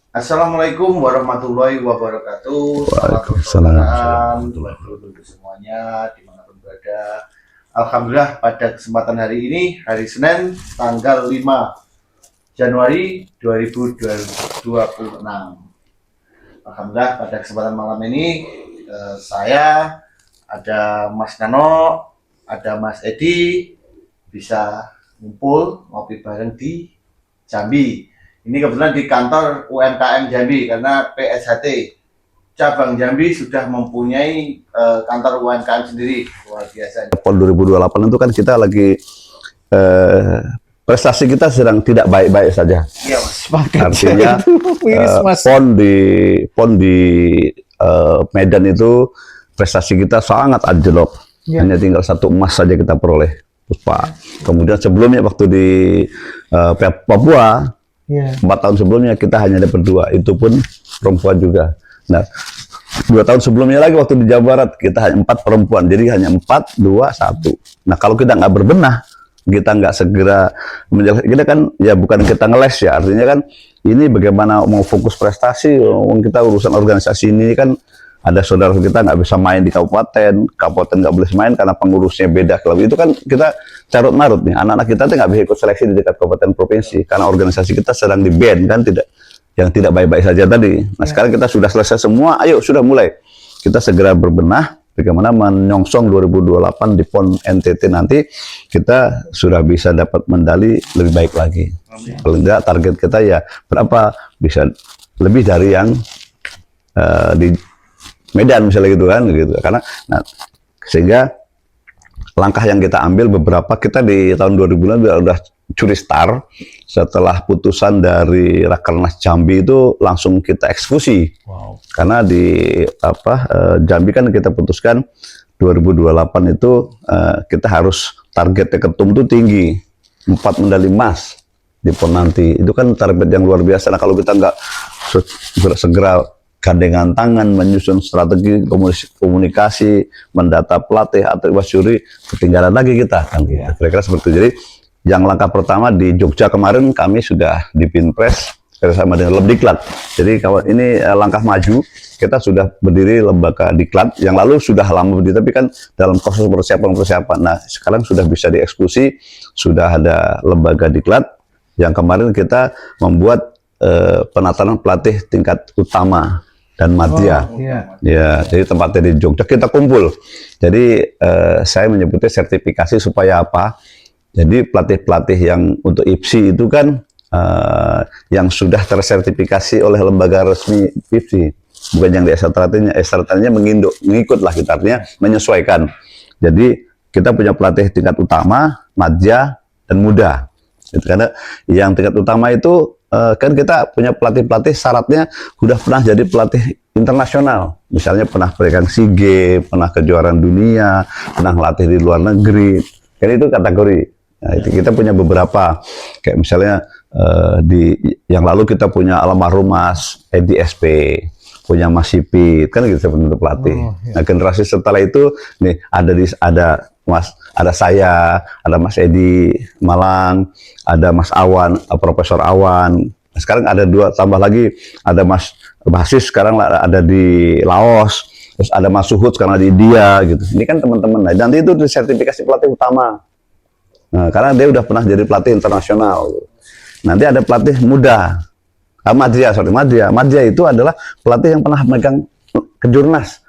Assalamualaikum warahmatullahi wabarakatuh. Selamat Waalaikumsalam. persaudaraan untuk semuanya dimanapun berada. Alhamdulillah pada kesempatan hari ini, hari Senin, tanggal 5 Januari 2026. Alhamdulillah pada kesempatan malam ini saya ada Mas Nano, ada Mas Edi bisa ngumpul ngopi bareng di Jambi. Ini kebetulan di kantor UMKM Jambi karena PSHT cabang Jambi sudah mempunyai kantor UMKM sendiri. Luar biasa. PON 2028 itu kan kita lagi eh, prestasi kita sedang tidak baik-baik saja. Iya, Mas. Artinya PON di Medan itu prestasi kita sangat anjlok. Ya. Hanya tinggal 1 emas saja kita peroleh, Pak. Kemudian sebelumnya waktu di Papua, 4 tahun sebelumnya kita hanya dapat 2, itu pun perempuan juga. Nah, 2 tahun sebelumnya lagi waktu di Jawa Barat kita hanya 4 perempuan, jadi hanya 4, 2, 1. Nah, kalau kita nggak berbenah, kita nggak segera menjelaskan, kita kan ya bukan kita ngeles ya, artinya kan ini bagaimana mau fokus prestasi, kita urusan organisasi ini kan ada saudara kita nggak bisa main di kabupaten nggak boleh main karena pengurusnya beda klub, itu kan kita carut marut nih, anak-anak kita tuh nggak bisa ikut seleksi di tingkat kabupaten provinsi karena organisasi kita sedang di ban kan, yang tidak baik-baik saja tadi. Nah, sekarang kita sudah selesai semua, ayo sudah mulai kita segera berbenah bagaimana menyongsong 2028 di PON NTT nanti kita sudah bisa dapat medali lebih baik lagi. Paling enggak target kita ya berapa, bisa lebih dari yang di Medan misalnya gitu kan, gitu. Karena nah, sehingga langkah yang kita ambil beberapa, kita di tahun 2009 udah curi star setelah putusan dari Rakernas Jambi itu langsung kita eksekusi. Wow. Karena di Jambi kan kita putuskan 2028 itu kita harus targetnya ketum itu tinggi, 4 medali emas di PON nanti. Itu kan target yang luar biasa. Nah, kalau kita nggak segera gandengan tangan menyusun strategi komunikasi, mendata pelatih atau wasyuri, ketinggalan lagi kita kan. Kira-kira seperti itu. Jadi yang langkah pertama di Jogja kemarin kami sudah di Pinpres bersama dengan Lebdiklat. Jadi kalau ini langkah maju, kita sudah berdiri lembaga diklat yang lalu sudah lama berdiri, tapi kan dalam proses persiapan. Nah, sekarang sudah bisa dieksekusi, sudah ada lembaga diklat yang kemarin kita membuat penataan pelatih tingkat utama dan madya. Ya, jadi tempatnya di Jogja kita kumpul. Jadi saya menyebutnya sertifikasi supaya apa? Jadi pelatih-pelatih yang untuk IPSI itu kan yang sudah tersertifikasi oleh lembaga resmi IPSI, bukan yang di SRT-nya mengikut lah, kita artinya menyesuaikan. Jadi kita punya pelatih tingkat utama, madya, dan muda. Itu karena yang tingkat utama itu kan kita punya pelatih-pelatih syaratnya sudah pernah jadi pelatih internasional, misalnya pernah pegang SEA Games, pernah kejuaraan dunia, pernah melatih di luar negeri, kan itu kategori. Nah, itu kita punya beberapa, kayak misalnya di yang lalu kita punya almarhum Mas Edi SP, punya Mas Sipit, kan gitu seperti pelatih. Nah, generasi setelah itu nih ada saya, ada Mas Edi Malang, ada Mas Awan, Profesor Awan. Nah, sekarang ada 2 tambah lagi, ada Mas Basis sekarang ada di Laos, terus ada Mas Suhud sekarang di India gitu. Ini kan teman-teman. Nah, nanti itu disertifikasi pelatih utama. Nah, karena dia udah pernah jadi pelatih internasional. Nanti ada pelatih muda. Madya itu adalah pelatih yang pernah megang kejurnas,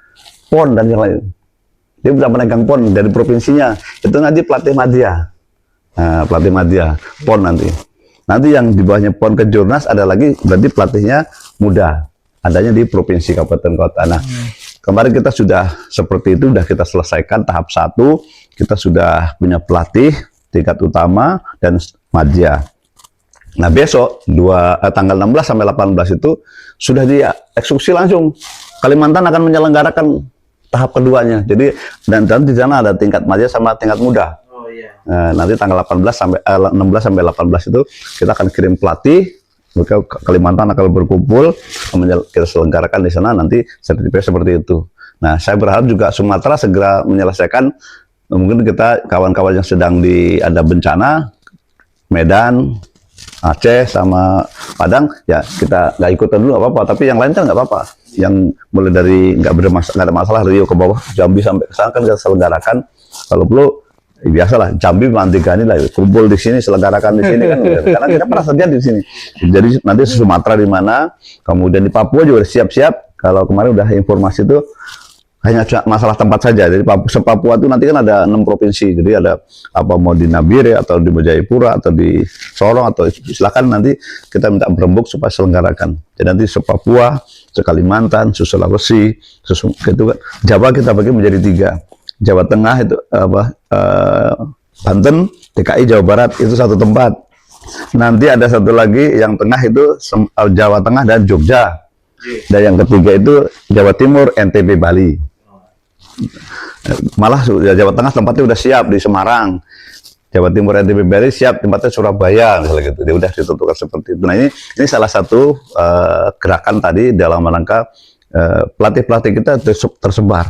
PON dan yang lain. Dia sudah memegang PON dari provinsinya. Itu nanti pelatih madya. Nah, pelatih madya, PON nanti. Nanti yang di bawahnya PON kejurnas ada lagi, berarti pelatihnya muda. Adanya di provinsi, kabupaten, kota. Nah, kemarin kita sudah seperti itu, sudah kita selesaikan tahap 1. Kita sudah punya pelatih tingkat utama dan madya. Nah, besok tanggal 16 sampai 18 itu sudah dieksekusi langsung. Kalimantan akan menyelenggarakan tahap keduanya. Jadi dan di sana ada tingkat madya sama tingkat muda. Nah, nanti tanggal 16 sampai 18 itu kita akan kirim pelatih, mereka Kalimantan akan berkumpul, kita selenggarakan di sana, nanti sertifikat seperti itu. Nah, saya berharap juga Sumatera segera menyelesaikan, mungkin kita kawan-kawan yang sedang ada bencana, Medan, Aceh sama Padang ya kita nggak ikutan dulu nggak apa-apa, tapi yang lain kan nggak apa-apa. Yang mulai dari nggak ada masalah Rio ke bawah Jambi sampai ke sana kan kita selenggarakan. Kalau perlu biasalah Jambi mantigani lah kumpul di sini selenggarakan di sini kan karena kita pernah terjadi di sini. Jadi nanti Sumatera di mana, kemudian di Papua juga siap-siap. Kalau kemarin udah informasi itu hanya masalah tempat saja. Jadi Papua itu nanti kan ada 6 provinsi. Jadi ada apa mau di Nabire atau di Jayapura atau di Sorong atau silakan nanti kita minta berembuk supaya selenggarakan. Jadi nanti Papua, Kalimantan, Sulawesi, itu kan Jawa kita bagi menjadi 3. Jawa Tengah itu Banten, DKI, Jawa Barat itu satu tempat. Nanti ada satu lagi yang tengah itu Jawa Tengah dan Jogja. Dan yang ketiga itu Jawa Timur, NTB, Bali. Malah Jawa Tengah tempatnya udah siap di Semarang. Jawa Timur, NTB, Bali siap tempatnya Surabaya misalnya gitu. Dia udah ditentukan seperti itu. Nah ini salah satu gerakan tadi dalam rangka pelatih-pelatih kita tersebar.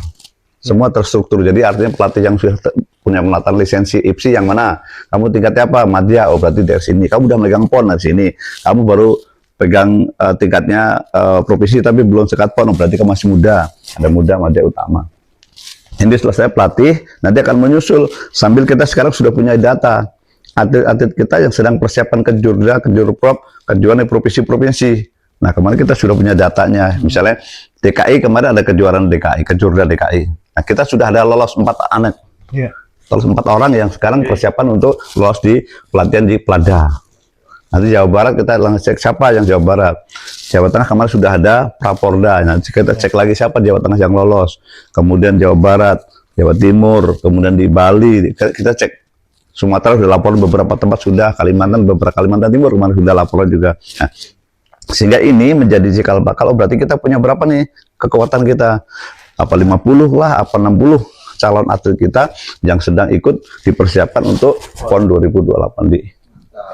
Semua terstruktur. Jadi artinya pelatih yang sudah punya penelitian lisensi IPSI yang mana? Kamu tingkatnya apa? Madya. Oh berarti dari sini. Kamu udah megang PON dari sini. Kamu baru pegang tingkatnya provinsi tapi belum sekat PON. Oh, berarti kamu masih muda. Ada muda, madya, utama. Ini selesai pelatih, nanti akan menyusul. Sambil kita sekarang sudah punya data. Atlet-atlet kita yang sedang persiapan ke Jurda, ke Jurprop, kejuaraan provinsi-provinsi. Nah kemarin kita sudah punya datanya. Misalnya DKI kemarin ada kejuaraan DKI, ke Jurda DKI. Nah, kita sudah ada lolos 4 anak. Lolos 4 orang yang sekarang persiapan untuk lolos di pelatihan di Plada. Nanti Jawa Barat kita langsung cek siapa yang Jawa Barat. Jawa Tengah kemarin sudah ada Prapolda. Nanti kita cek lagi siapa Jawa Tengah yang lolos. Kemudian Jawa Barat, Jawa Timur, kemudian di Bali. Kita cek. Sumatera sudah laporan beberapa tempat sudah. Kalimantan, beberapa Kalimantan Timur kemarin sudah laporan juga. Nah, sehingga ini menjadi cikal bakal. Berarti kita punya berapa nih kekuatan kita? Apa 50 lah, apa 60 calon atlet kita yang sedang ikut dipersiapkan untuk PON 2028 di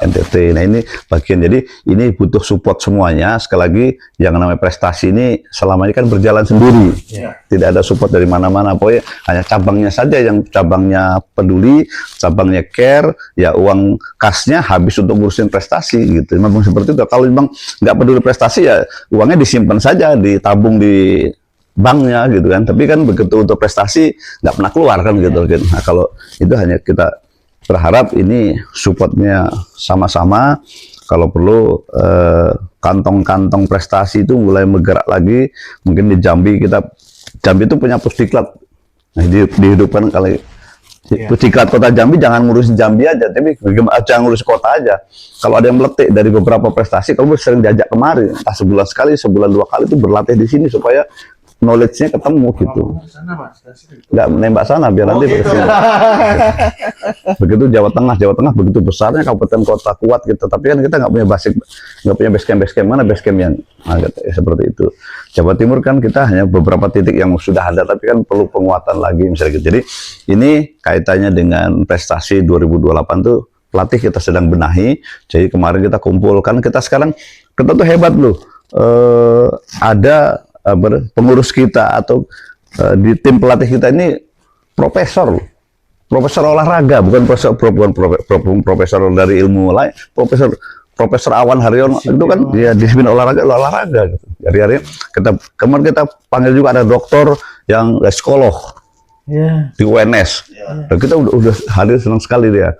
NTT. Nah ini bagian, jadi ini butuh support semuanya. Sekali lagi yang namanya prestasi ini selama ini kan berjalan sendiri, tidak ada support dari mana-mana. Pokoknya hanya cabangnya saja yang cabangnya peduli, cabangnya care, ya uang kasnya habis untuk ngurusin prestasi gitu. Memang seperti itu. Kalau memang nggak peduli prestasi ya uangnya disimpan saja, ditabung di banknya gitu kan. Tapi kan begitu untuk prestasi nggak pernah keluar kan gitu. Nah kalau itu hanya kita berharap ini supportnya sama-sama. Kalau perlu kantong-kantong prestasi itu mulai bergerak lagi. Mungkin di Jambi Jambi itu punya pusdiklat. Nah, dihidupkan kali pusdiklat Kota Jambi jangan ngurusin Jambi aja, tapi jangan ngurus kota aja. Kalau ada yang meletik dari beberapa prestasi, kamu sering diajak kemari, entah sebulan sekali, sebulan 2 kali itu berlatih di sini supaya knowledge-nya ketemu gitu. Nggak menembak sana biar nanti gitu. Begitu Jawa Tengah begitu besarnya kabupaten kota kuat gitu. Tapi kan kita nggak punya base camp mana base camp yang seperti itu. Jawa Timur kan kita hanya beberapa titik yang sudah ada, tapi kan perlu penguatan lagi misalnya gitu. Jadi ini kaitannya dengan prestasi 2028 tuh pelatih kita sedang benahi. Jadi kemarin kita kumpulkan, kita tuh hebat loh. Ada pengurus kita atau di tim pelatih kita ini profesor olahraga, bukan profesor dari ilmu lain, Profesor Awan Haryono itu kan dia disiplin olahraga gitu. Hari-hari kemarin kita panggil juga ada dokter yang psikolog di UNS. Dan kita udah hadir, senang sekali dia.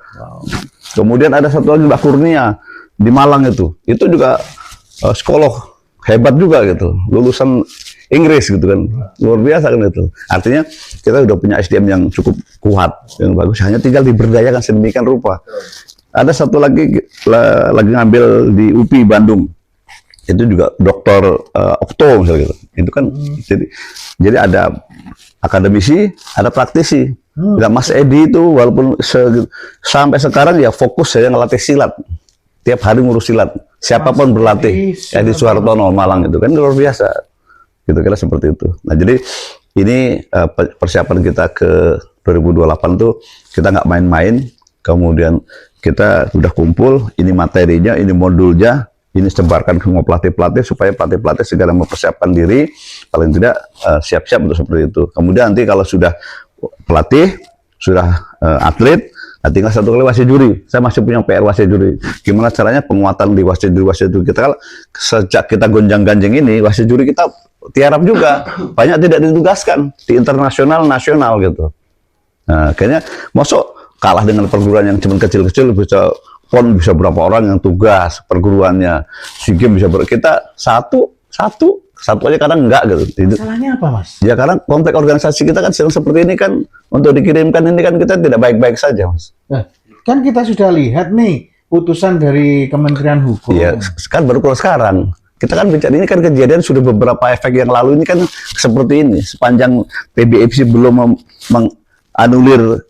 Kemudian ada satu lagi Mbak Kurnia di Malang itu juga psikolog hebat juga gitu, lulusan Inggris gitu kan, luar biasa kan itu. Artinya kita udah punya SDM yang cukup kuat, yang bagus, hanya tinggal diberdayakan sedemikian rupa. Ada satu lagi ngambil di UPI Bandung, itu juga Dokter Okto misalnya gitu. Itu kan jadi ada akademisi, ada praktisi. Dan Mas Edi itu walaupun sampai sekarang ya fokus saya ngelatih silat. Tiap hari ngurus silat, siapapun berlatih. Ya di Suhartono Malang itu kan luar biasa. Gitu kira seperti itu. Nah jadi ini persiapan kita ke 2028 tuh kita nggak main-main. Kemudian kita udah kumpul, ini materinya, ini modulnya, ini sebarkan ke semua pelatih-pelatih supaya pelatih-pelatih segera mempersiapkan diri, paling tidak siap-siap untuk seperti itu. Kemudian nanti kalau sudah pelatih, sudah atlet, Nah, tinggal satu kali wasit juri. Saya masih punya PR wasit juri. Gimana caranya penguatan di wasit juri kita kan sejak kita gonjang-ganjing ini wasit juri kita tiarap juga banyak tidak ditugaskan di internasional nasional gitu. Nah, kayaknya masuk kalah dengan perguruan yang cuma kecil-kecil bisa PON bisa berapa orang yang tugas perguruannya, SEA Games bisa kita satu aja kadang enggak gitu. Salahnya apa, Mas? Ya karena konteks organisasi kita kan sedang seperti ini kan untuk dikirimkan ini kan kita tidak baik-baik saja, Mas. Nah, kan kita sudah lihat nih putusan dari Kementerian Hukum. Iya, kan baru keluar sekarang. Kita kan bicara ini kan kejadian sudah beberapa efek yang lalu ini kan seperti ini. Sepanjang PBFC belum menganulir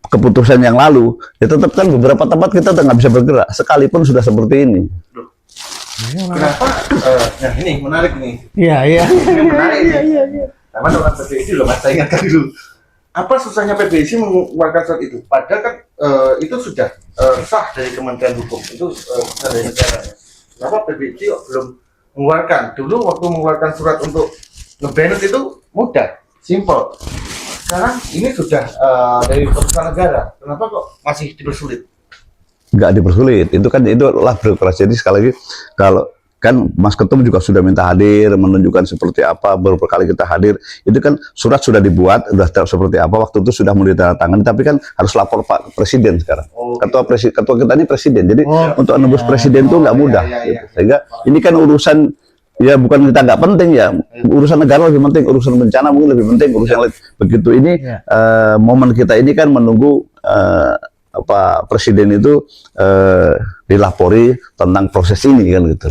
keputusan yang lalu, ya tetap kan beberapa tempat kita nggak bisa bergerak. Sekalipun sudah seperti ini. Kenapa? Nah ini menarik nih. Iya. Ini menarik nih. Sama dengan PBSI loh, Mas. Saya ingatkan dulu. Apa susahnya PBSI mengeluarkan surat itu? Padahal kan itu sudah sah dari Kementerian Hukum. Itu sah dari negara. Kenapa PBSI belum mengeluarkan? Dulu waktu mengeluarkan surat untuk nge-banned itu mudah, simple. Sekarang ini sudah dari keputusan negara. Kenapa kok masih dipersulit? Nggak dipersulit, itu adalah birokrasi. Jadi sekali lagi kalau kan Mas Ketum juga sudah minta hadir, menunjukkan seperti apa, beberapa kali kita hadir, itu kan surat sudah dibuat, sudah seperti apa, waktu itu sudah mulai ditandatangani, tapi kan harus lapor Pak Presiden sekarang. Ketua kita ini Presiden, jadi untuk nembus Presiden itu nggak mudah. Gitu. Sehingga ini kan urusan, ya bukan kita nggak penting ya, urusan negara lebih penting, urusan bencana mungkin lebih penting, urusan lain. Begitu ini momen kita ini kan menunggu Presiden itu dilapori tentang proses ini kan gitu.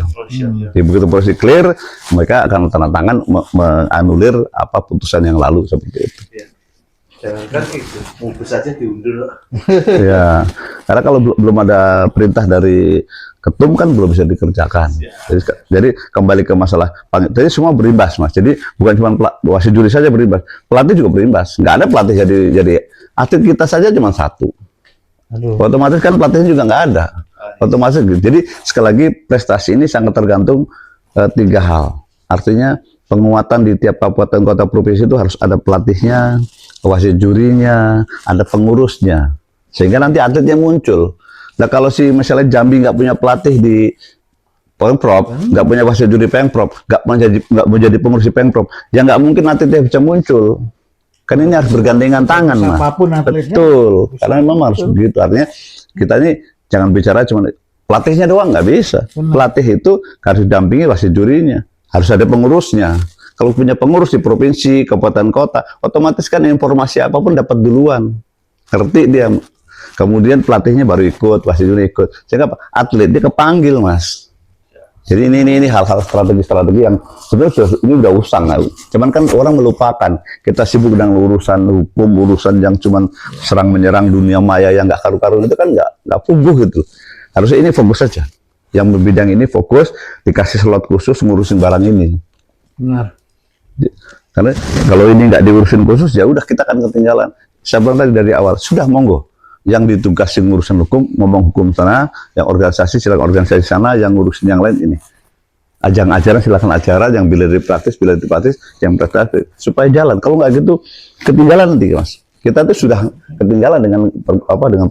Jadi begitu proses clear, mereka akan tanda tangan menganulir putusan yang lalu seperti itu. Jangan kan itu, mungkin saja diundur. Ya, karena kalau belum ada perintah dari ketum kan belum bisa dikerjakan. Jadi kembali ke masalah, jadi semua berimbas, Mas. Jadi bukan cuma wasit juri saja berimbas, pelatih juga berimbas. Nggak ada pelatih jadi atlet kita saja cuma satu. Otomatis kan pelatihnya juga nggak ada. Otomatis gitu. Jadi sekali lagi prestasi ini sangat tergantung 3 hal. Artinya penguatan di tiap kabupaten kota provinsi itu harus ada pelatihnya, wasit jurinya, ada pengurusnya, sehingga nanti atletnya muncul. Nah kalau misalnya Jambi nggak punya pelatih di Pemprov, nggak punya wasit juri Pemprov, nggak mau jadi pengurus di Pemprov, ya nggak mungkin atletnya bisa muncul. Kan ini harus bergandengan tangan, Mas. Betul, karena memang harus begitu. Artinya kita ini jangan bicara cuma pelatihnya doang, nggak bisa. Pelatih itu harus didampingi wasit jurinya, harus ada pengurusnya. Kalau punya pengurus di provinsi, kabupaten kota, otomatis kan informasi apapun dapat duluan, ngerti dia. Kemudian pelatihnya baru ikut, wasit juri ikut. Sehingga atlet dia kepanggil, Mas. Jadi ini hal-hal strategi yang sebenarnya ini udah usang. Cuman kan orang melupakan. Kita sibuk dengan urusan hukum, urusan yang cuman serang menyerang dunia maya yang nggak karu-karuan itu kan nggak puguh gitu. Harusnya ini fokus saja. Yang berbidang ini fokus dikasih slot khusus ngurusin barang ini. Benar. Karena kalau ini nggak diurusin khusus ya udah kita akan ketinggalan. Saya bilang tadi dari awal sudah monggo. Yang ditugasi ngurusin hukum, ngomong hukum sana, yang organisasi silakan organisasi sana, yang ngurusin yang lain ini. Ajang ajaran silakan ajaran, yang bila dipraktis, yang praktis supaya jalan. Kalau nggak gitu ketinggalan nanti, Mas. Kita tuh sudah ketinggalan dengan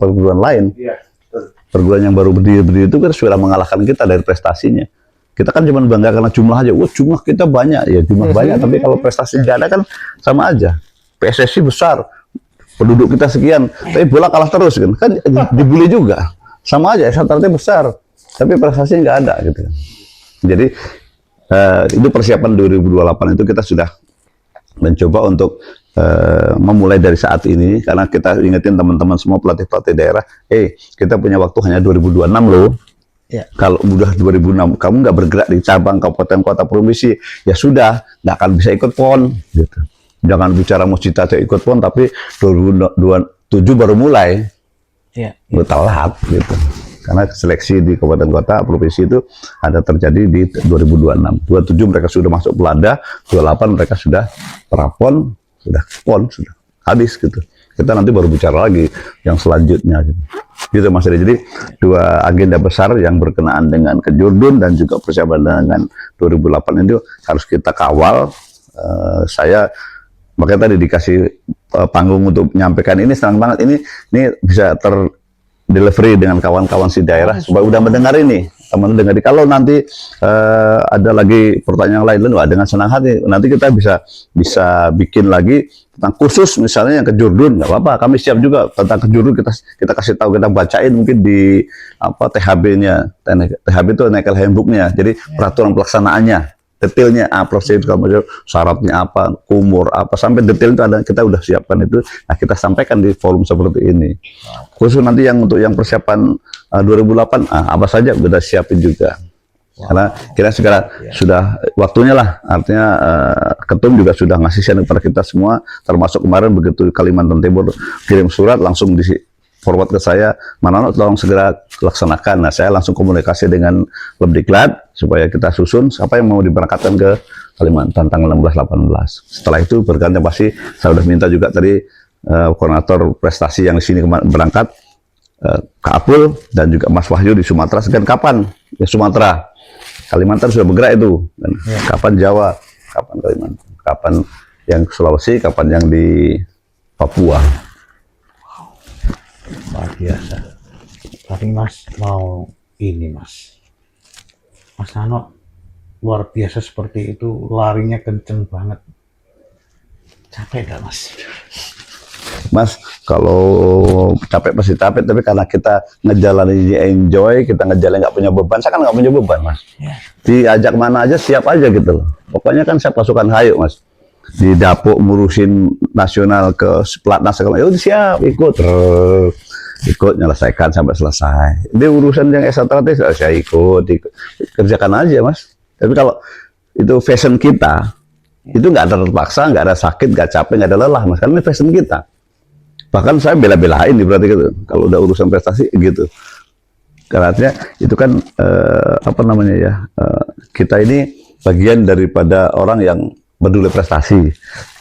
perguruan lain. Perguruan yang baru berdiri itu kan sudah mengalahkan kita dari prestasinya. Kita kan cuma bangga karena jumlah aja. Wah, jumlah kita banyak ya, jumlah banyak. Tapi kalau prestasi nggak ada kan sama aja. PSSI besar. Penduduk kita sekian, tapi bola kalah terus kan dibully juga, sama aja, startnya besar, tapi prestasinya nggak ada gitu. Jadi itu persiapan 2028 itu kita sudah mencoba untuk memulai dari saat ini, karena kita ingetin teman-teman semua pelatih-pelatih daerah, kita punya waktu hanya 2026 loh. Ya. Kalau udah 2006 kamu nggak bergerak di cabang kabupaten kota provinsi, ya sudah nggak akan bisa ikut PON gitu. Jangan bicara mau cita-cita ikut PON, tapi 2027 baru mulai. Telat gitu. Karena seleksi di kabupaten kota provinsi itu ada terjadi di 2026. 27 mereka sudah masuk Pelada, 28 mereka sudah prapon, sudah PON, sudah habis gitu. Kita nanti baru bicara lagi yang selanjutnya gitu Mas Edi. Jadi 2 agenda besar yang berkenaan dengan Kejurdun dan juga persiapan dengan 2008 itu harus kita kawal. Saya makanya tadi dikasih panggung untuk menyampaikan ini, senang banget ini bisa delivery dengan kawan-kawan si daerah supaya udah mendengar ini, teman dengar. Kalau nanti ada lagi pertanyaan lain, wah dengan senang hati nanti kita bisa bikin lagi tentang khusus misalnya yang kejurdun, nggak apa-apa, kami siap juga tentang kejurdun, kita kasih tahu, kita bacain mungkin di THB-nya. THB itu Nickel Handbook-nya, jadi peraturan pelaksanaannya, detailnya prosedur syaratnya apa, kumur apa, sampai detail itu ada, kita udah siapkan itu. Nah, kita sampaikan di forum seperti ini. Khusus nanti yang untuk yang persiapan 2008 apa saja kita siapin juga. Karena kita segera sudah waktunya lah, artinya ketum juga sudah ngasih siaran kepada kita semua, termasuk kemarin begitu Kalimantan Timur kirim surat langsung di forward ke saya, Manono tolong segera laksanakan. Nah, saya langsung komunikasi dengan Lemdiklat supaya kita susun siapa yang mau diberangkatkan ke Kalimantan tanggal 16-18. Setelah itu berganti pasti saya sudah minta juga tadi koordinator prestasi yang di sini berangkat, Kak Apul dan juga Mas Wahyu di Sumatera. Sekian kapan ya Sumatera? Kalimantan sudah bergerak itu. Dan kapan Jawa? Kapan Kalimantan? Kapan yang Sulawesi? Kapan yang di Papua? Luar biasa. Tapi Mas mau ini Mas Nano luar biasa seperti itu, larinya kenceng banget. Capek gak Mas? Mas, kalau capek pasti capek, tapi karena kita ngejalanin enjoy, kita ngejalanin nggak punya beban. Saya kan nggak punya beban, Mas. Diajak mana aja siap aja gitu loh. Pokoknya kan saya pasukan hayu, Mas. Di dapur ngurusin nasional ke pelatnas segala, ya udah siap ikut menyelesaikan sampai selesai. Ini urusan yang strategis saya ikut kerjakan aja, Mas. Tapi kalau itu fashion kita, itu nggak ada terpaksa, nggak ada sakit, nggak capek, nggak ada lelah, Mas. Karena ini fashion kita. Bahkan saya bela-belain berarti gitu. Kalau udah urusan prestasi gitu. Karena artinya itu kan kita ini bagian daripada orang yang peduli prestasi.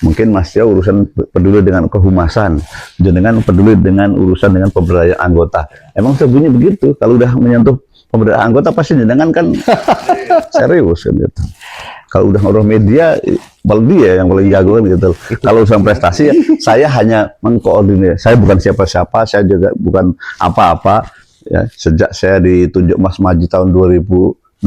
Mungkin Mas ya urusan peduli dengan kehumasan, dengan peduli dengan urusan dengan pemberdayaan anggota. Emang sebunyi begitu. Kalau udah menyentuh pemberdayaan anggota pasti jenengan kan serius kan gitu. Kalau udah ngurus media, paling dia yang paling jago kan gitu. Kalau urusan prestasi, saya hanya mengkoordinir. Saya bukan siapa-siapa, saya juga bukan apa-apa. Ya, sejak saya ditunjuk Mas Maji tahun 2006,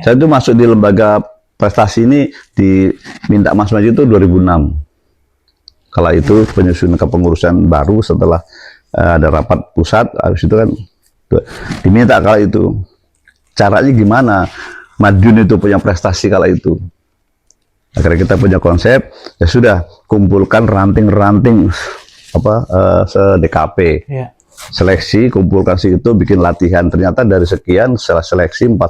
saya itu masuk di lembaga prestasi ini diminta Mas Maji itu 2006. Kala itu penyusunan kepengurusan baru setelah ada rapat pusat, habis itu kan diminta kala itu. Caranya gimana? Madiun itu punya prestasi kala itu. Akhirnya kita punya konsep, ya sudah kumpulkan ranting-ranting se-DKP. Seleksi, kumpulkan itu, bikin latihan. Ternyata dari sekian, setelah seleksi 40,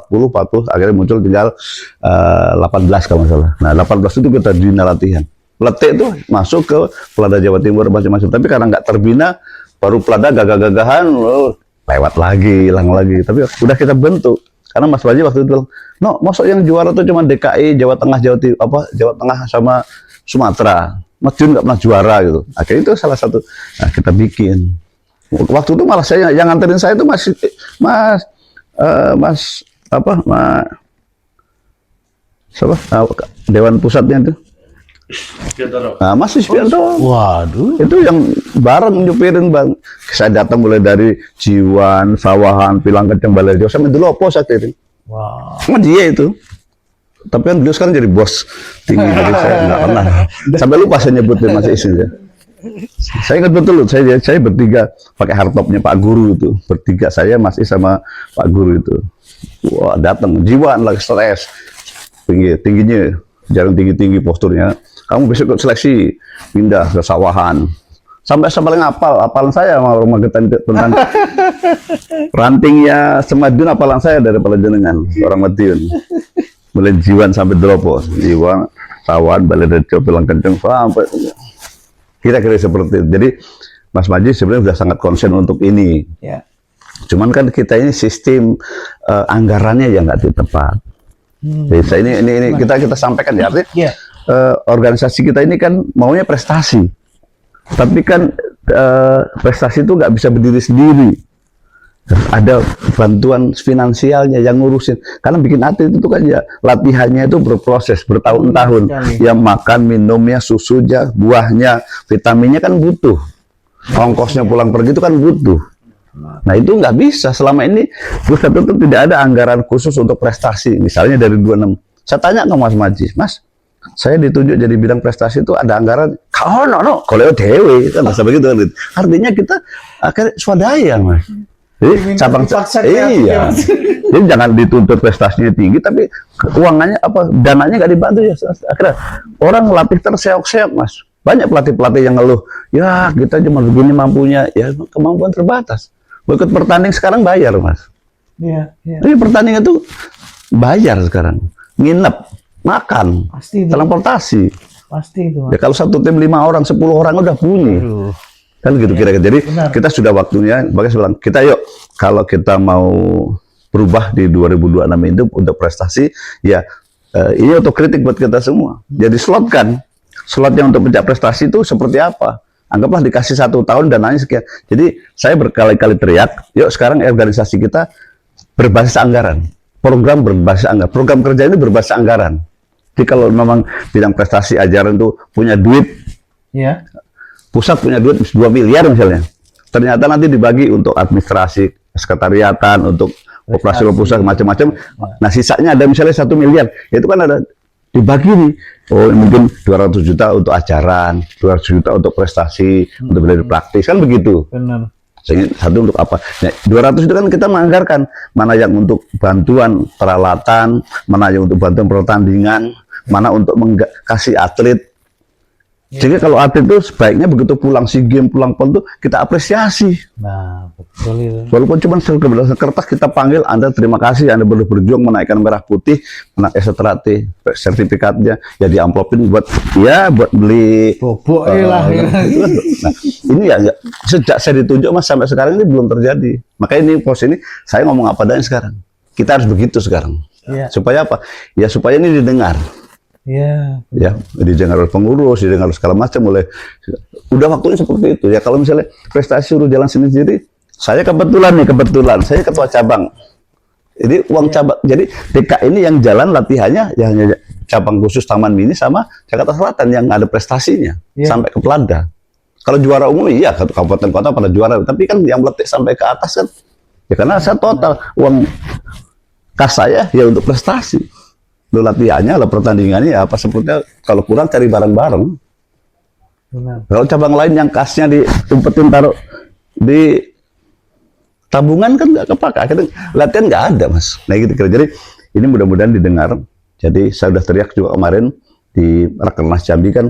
akhirnya muncul tinggal 18 kalau nggak salah. Nah, 18 itu kita bina latihan. Peletik itu masuk ke Pelada Jawa Timur macam-macam. Tapi karena nggak terbina, baru Pelada gagah-gagahan, lewat lagi, hilang lagi. Tapi udah kita bentuk. Karena Mas Baji waktu itu bilang, no, masuk yang juara tuh cuma DKI, Jawa Tengah, Jawa Tengah sama Sumatera. Mas Jun nggak pernah juara gitu. Akhirnya itu salah satu. Nah, kita bikin. Waktu itu malah saya yang nganterin saya itu Dewan Pusatnya itu. Nah, Mas Isbianto. Waduh. Itu yang bareng nyupirin Bang. Saya datang mulai dari Jiwan, Sawahan, Pilang Kenceng, Balai Jawa sampai Dulopo saya kirim. Wow. Sama dia itu. Tapi kan beliau sekarang jadi bos tinggi, jadi saya nggak pernah. Sampai lupa saya nyebutin Mas Isbianto. Saya ingat betul, saya bertiga pakai hardtopnya Pak Guru itu. Bertiga saya, Mas Is sama Pak Guru itu. Wah, datang Jiwan lagi stres. Tingginya, jarang tinggi-tinggi posturnya. Kamu besok ikut seleksi, pindah ke Sawahan. Sampai saya paling apalan saya sama rumah kita tentang rantingnya Semadiun, apalan saya daripada jenengan orang Madiun. Mulai Jiwan sampai Dropo, Jiwan, Sawahan, Balai Rejo, Pilang Kenceng, sampai kira-kira seperti itu. Jadi Mas Maji sebenarnya sudah sangat konsen untuk ini. Ya. Cuman kan kita ini sistem anggarannya yang nggak tepat. Jadi ini kita sampaikan ya, artinya organisasi kita ini kan maunya prestasi, tapi kan prestasi itu nggak bisa berdiri sendiri. ada bantuan finansialnya yang ngurusin. Karena bikin atlet itu kan ya latihannya itu berproses bertahun-tahun. Sekali. Ya makan, minumnya, susunya, buahnya, vitaminnya kan butuh. Ongkosnya pulang pergi itu kan butuh. Nah itu nggak bisa. Selama ini pusat itu tidak ada anggaran khusus untuk prestasi. Misalnya dari 26. Saya tanya ke Mas Maji, Mas, saya ditunjuk jadi bidang prestasi itu ada anggaran. Kau no, kalau dewe kan bahasa begitu. Artinya kita akhirnya swadaya, Mas. Jadi cabang iya. Jadi jangan dituntut prestasinya tinggi, tapi keuangannya apa dananya nggak dibantu ya. Akhirnya orang latih terseok-seok, Mas. Banyak pelatih-pelatih yang ngeluh, ya kita cuma begini mampunya, ya kemampuan terbatas. Ikut pertanding sekarang bayar, Mas. Iya, iya. Ini pertandingan itu bayar sekarang. Nginep, makan, Pasti itu. transportasi. Pasti itu, Ya Mas. kalau satu tim 5 orang, 10 orang udah bunyi. Aduh. Kan gitu kira-kira. Jadi Benar. kita sudah waktunya, makanya saya bilang, kita yuk kalau kita mau berubah di 2026 itu untuk prestasi, ya ini otokritik buat kita semua. Jadi slotnya untuk pencak prestasi itu seperti apa? Anggaplah dikasih 1 tahun dananya sekian. Jadi saya berkali-kali teriak, yuk sekarang organisasi kita berbasis anggaran. Program berbasis anggaran. Program kerja ini berbasis anggaran. Jadi kalau memang bidang prestasi ajaran itu punya duit, Iya. pusat punya duit 2 miliar misalnya. Ternyata nanti dibagi untuk administrasi, sekretariatan, untuk operasi pusat macam-macam. Nah, sisanya ada misalnya 1 miliar. Itu kan ada dibagi nih. Oh, mungkin 200 juta untuk ajaran, 200 juta untuk prestasi, untuk belajar praktis kan begitu. Benar. Sehingga satu untuk apa? Nah, 200 itu kan kita menganggarkan mana yang untuk bantuan peralatan, mana yang untuk bantuan pertandingan, mana untuk kasih atlet. Jadi kalau atlet itu sebaiknya begitu pulang SEA Games, pulang PON itu kita apresiasi. Nah, betul itu. Walaupun cuma sekedar kertas kita panggil, Anda terima kasih, Anda sudah berjuang menaikkan merah putih, menaik STRAT, sertifikatnya, ya diamplopin buat beli Bobok lah. Nah, ini ya sejak saya ditunjuk Mas sampai sekarang ini belum terjadi. Makanya ini pos ini saya ngomong apa adanya sekarang. Kita harus begitu sekarang. Iya. Supaya apa? Ya supaya ini didengar. Iya. Ya, didengar oleh pengurus, didengar segala macam oleh. Udah waktunya seperti itu. Ya kalau misalnya prestasi suruh jalan sendiri, saya kebetulan saya ketua cabang. Jadi uang cabang, jadi DK ini yang jalan latihannya ya hanya cabang khusus Taman Mini sama Jakarta Selatan yang ada prestasinya sampai ke Pelada. Kalau juara umum iya kabupaten kota pada juara, tapi kan yang meletik sampai ke atas kan ya karena saya total uang kas saya ya untuk prestasi. Lo latihannya, lo pertandingannya ya apa sepertinya kalau kurang cari bareng-bareng. Benar. Kalau cabang lain yang kasnya diumpetin taruh di tabungan kan nggak kepake, akhirnya latihan nggak ada Mas. Nah gitu kira. Jadi ini mudah-mudahan didengar. Jadi saya sudah teriak juga kemarin di Rakernas Jambi kan,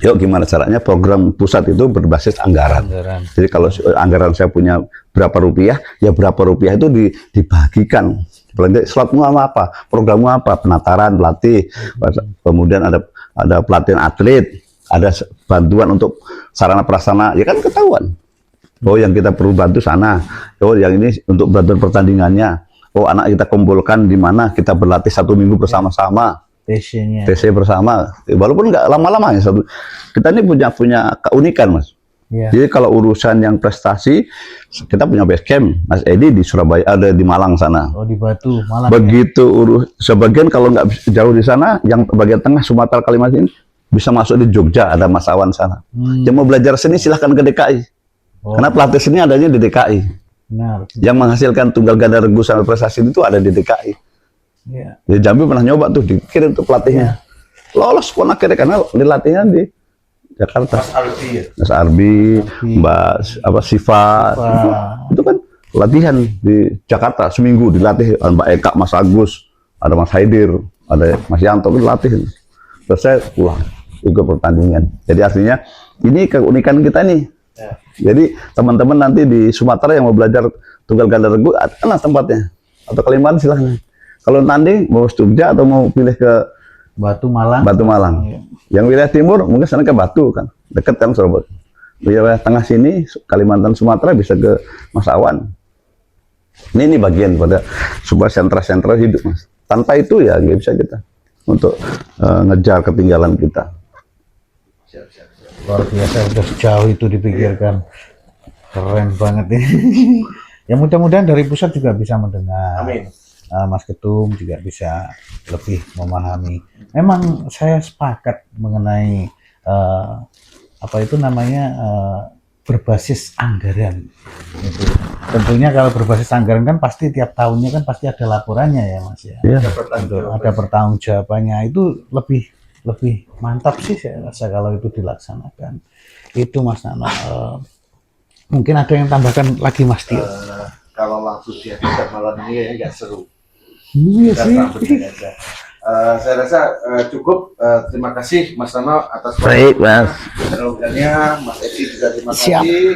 yuk gimana caranya program pusat itu berbasis anggaran. Jadi kalau anggaran saya punya berapa rupiah, ya berapa rupiah itu dibagikan. Slotmu apa? Programmu apa? Penataran, pelatih, kemudian ada pelatihan atlet, ada bantuan untuk sarana prasarana, ya kan ketahuan. Oh yang kita perlu bantu sana, oh yang ini untuk bantuan pertandingannya, oh anak kita kumpulkan di mana kita berlatih 1 minggu bersama-sama, TC bersama, walaupun nggak lama-lama ya kita ini punya keunikan Mas. Ya. Jadi kalau urusan yang prestasi, kita punya base camp, Mas Edi di Surabaya, ada di Malang sana. Oh di Batu, Malang. Begitu sebagian kalau nggak jauh di sana, yang bagian tengah Sumatera Kalimantan bisa masuk di Jogja, ada Mas Awan sana. Yang mau belajar seni silahkan ke DKI, karena pelatih seni adanya di DKI. Benar. Yang menghasilkan tunggal ganda regu sampai prestasi itu ada di DKI. Ya. Di Jambi pernah nyoba tuh dikirim tuh pelatihnya, lolos pun akhirnya karena dilatihnya di Jakarta. Mas Arbi, Mbak Siva, itu kan latihan di Jakarta seminggu dilatih, Mbak Eka, Mas Agus, ada Mas Haidir, ada Mas Yanto itu latih. Terus saya pulang ikut pertandingan. Jadi artinya ini keunikan kita nih. Jadi teman-teman nanti di Sumatera yang mau belajar tunggal ganda regu, ada tempatnya atau Kalimantan silahkan. Kalau tanding mau Jogja atau mau pilih ke Batu Malang. Ya. Yang wilayah timur mungkin sana ke Batu kan, dekat kan Surabaya. Wilayah tengah sini Kalimantan Sumatera bisa ke Mas Awan. Ini bagian pada sebuah sentra-sentra hidup Mas. Tanpa itu ya nggak bisa kita untuk ngejar ketinggalan kita. Luar biasa, udah sejauh itu dipikirkan. Keren banget ini. Ya mudah-mudahan dari pusat juga bisa mendengar. Amin. Mas Ketum juga bisa lebih memahami. Memang saya sepakat mengenai apa itu namanya berbasis anggaran. Gitu. Tentunya kalau berbasis anggaran kan pasti tiap tahunnya kan pasti ada laporannya ya Mas ya. Iya. Ada pertanggungjawabannya, itu lebih mantap sih saya rasa kalau itu dilaksanakan. Itu Mas Nano. Mungkin ada yang tambahkan lagi Mas Tio. Kalau waktu dia tidak malam ini kayaknya nggak seru. Iya Kita sih. sambutnya aja. Saya rasa cukup. Terima kasih Mas Nano atas Baik, Mas. penelitiannya. Mas Edi juga terima Siap. kasih.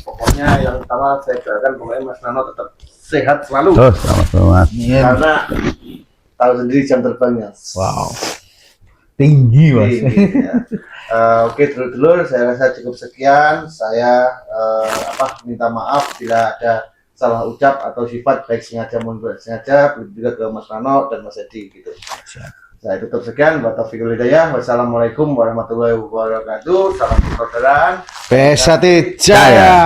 Pokoknya yang utama saya doakan pokoknya Mas Nano tetap sehat selalu. Oh, sama-sama, Mas. Karena tahu sendiri jam terbangnya. Wow. Tinggi Mas. Ya. Oke dulur-dulur, saya rasa cukup sekian. Saya minta maaf bila ada salah ucap atau sifat baik sengaja maupun tidak sengaja, begitu juga ke Mas Nano dan Mas Edi gitu. Saya tutup sekian. Wassalamualaikum hidayah. Wassalamualaikum warahmatullahi wabarakatuh. Salam persaudaraan. Pesati Jaya.